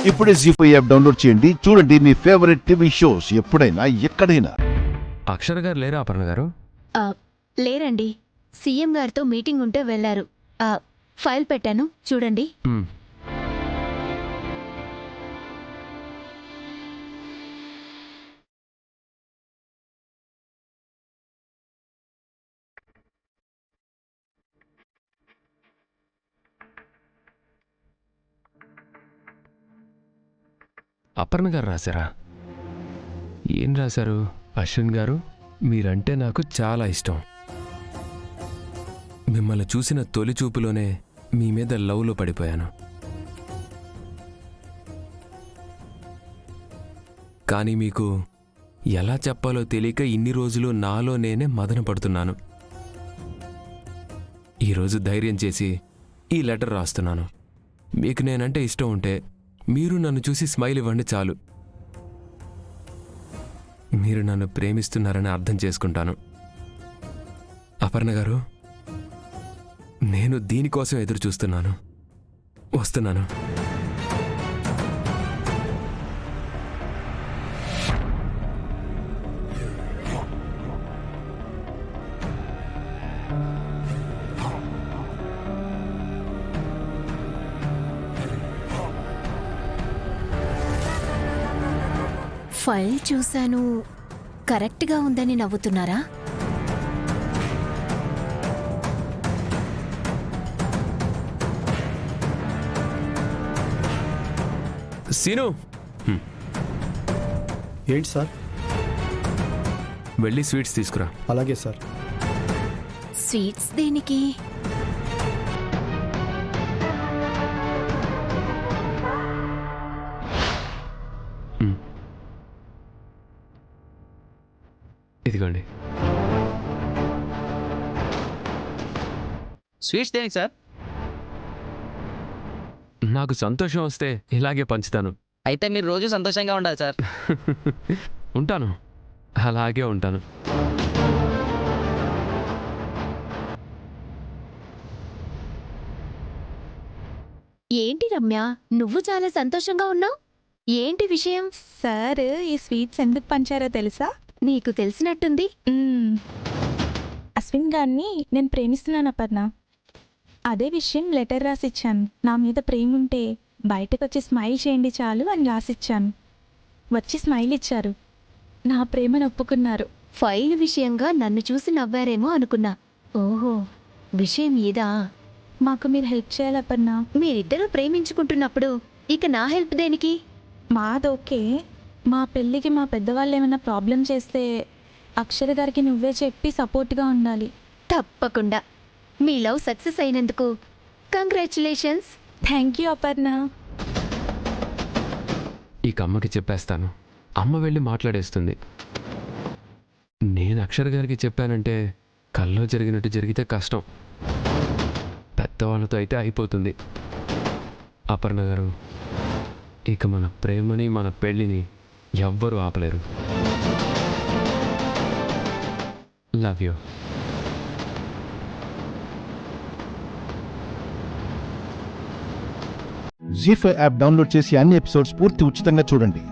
ఇప్పుడే జీ5 app download చేయండి. చూడండి మీ ఫేవరెట్ టీవీ షోస్ ఎప్పుడైనా ఎక్కడైనా. అక్షర గారు లేరా అపర్ణ గారు? లేరండి, సీఎం గారితో మీటింగ్ ఉంటే వెళ్లారు. ఫైల్ పెట్టాను చూడండి. అపర్ణ గారు రాశారా? ఏం రాశారు? అశ్విన్ గారు, మీరంటే నాకు చాలా ఇష్టం. మిమ్మల్ని చూసిన తొలి చూపులోనే మీ మీద లవ్లో పడిపోయాను. కానీ మీకు ఎలా చెప్పాలో తెలియక ఇన్ని రోజులు నాలో నేనే మదన పడుతున్నాను. ఈరోజు ధైర్యం చేసి ఈ లెటర్ రాస్తున్నాను. మీకు నేనంటే ఇష్టం ఉంటే మీరు నన్ను చూసి స్మైల్ ఇవ్వండి చాలు. మీరు నన్ను ప్రేమిస్తున్నారని అర్థం చేసుకుంటాను. అపర్ణ గారు, నేను దీనికోసం ఎదురు చూస్తున్నాను. వస్తున్నాను. ఫైల్ చూశాను, కరెక్ట్గా ఉందని నవ్వుతున్నారా? సీను, ఏంటి సార్? వెళ్ళి స్వీట్స్ తీసుకురా. అలాగే సార్. స్వీట్స్ దేనికి? ఇదిగోండి. స్వీట్స్ దేనికి సార్? నాకు సంతోషం వస్తే ఇలాగే పంచుతాను. అయితే మీరు రోజు సంతోషంగా ఉండాలి సార్. ఉంటాను, అలాగే ఉంటాను. ఏంటి రమ్య, నువ్వు చాలా సంతోషంగా ఉన్నావు, ఏంటి విషయం? సార్ ఈ స్వీట్స్ ఎందుకు పంచారో తెలుసా? నీకు తెలిసినట్టుంది. అశ్విన్ గారిని నేను ప్రేమిస్తున్నాను అపర్ణ. అదే విషయం లెటర్ రాసిచ్చాను. నా మీద ప్రేమ ఉంటే బయటకు వచ్చి స్మైల్ చేయండి చాలు అని రాసిచ్చాను. వచ్చి స్మైల్ ఇచ్చారు, నా ప్రేమను ఒప్పుకున్నారు. ఫైల్ విషయంగా నన్ను చూసి నవ్వారేమో అనుకున్నా. ఓహో, విషయం ఇదా? మాకు మీరు హెల్ప్ చేయాలి అపర్ణ. మీరిద్దరూ ప్రేమించుకుంటున్నప్పుడు ఇక నా హెల్ప్ దేనికి? మాదోకే, మా పెళ్ళికి మా పెద్దవాళ్ళు ఏమైనా ప్రాబ్లం చేస్తే అక్షర గారికి నువ్వే చెప్పి సపోర్ట్గా ఉండాలి. తప్పకుండా. మీ లవ్ సక్సెస్ అయినందుకు కంగ్రాచులేషన్స్. Thank you Aparna. ఈ అమ్మకి చెప్పేస్తాను. అమ్మ వెళ్ళి మాట్లాడేస్తుంది. నేను అక్షర గారికి చెప్పానంటే కల్లో జరిగినట్టు జరిగితే కష్టం. పెద్దవాళ్ళతో అయితే అయిపోతుంది. అపర్ణ గారు, ఇక మన ప్రేమని మన పెళ్ళిని ఎవ్వరూ ఆపలేరు. Love you. Zee five app download చేసి అన్ని ఎపిసోడ్స్ పూర్తి ఉచితంగా చూడండి.